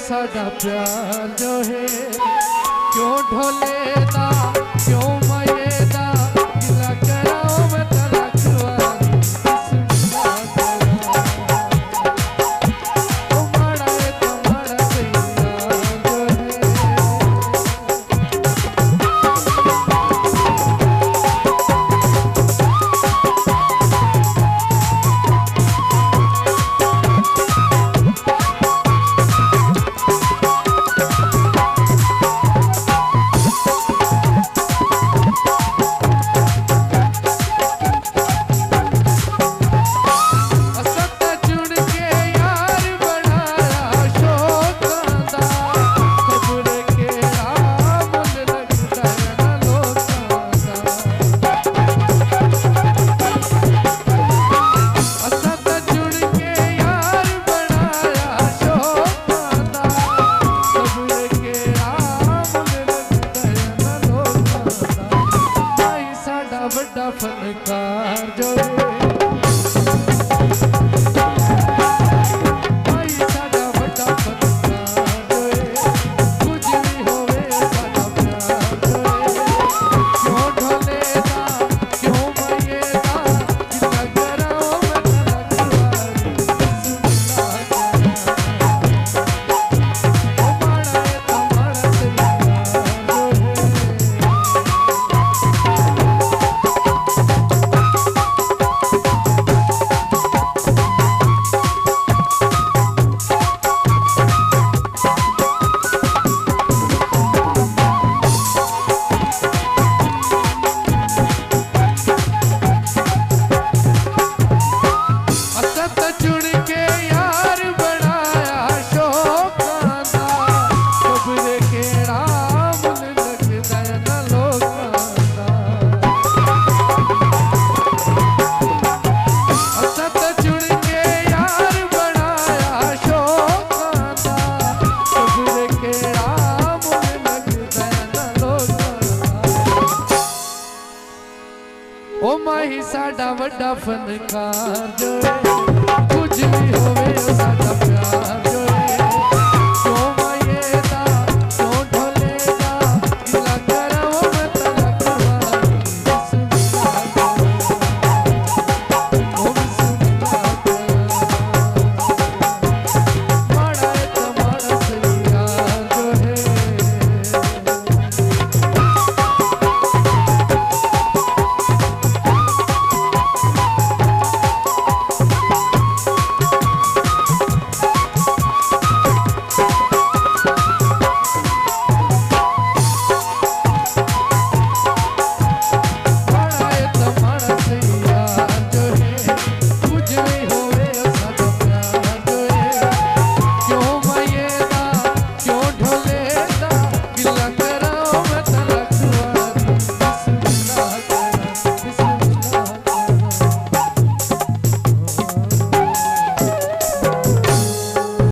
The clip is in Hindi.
साडा प्यार जो है क्यों ढोले दा क्यों मये दा गिला कराओ मैं तलक वाली ओ माड़ा है तुम्हारा सैया जो है बड़ा फनकार जो भाई साडा बड़ा फनकार जो कुछ भी होवे साडा प्यार जो क्यों ढोले दा क्यों मये दा जितना कराओ मैं तलक वाली ओ माड़ा है तुम्हारा सैया जो ओ माही साडा बड़ा फनकार जो कुछ भी होवे साडा प्यार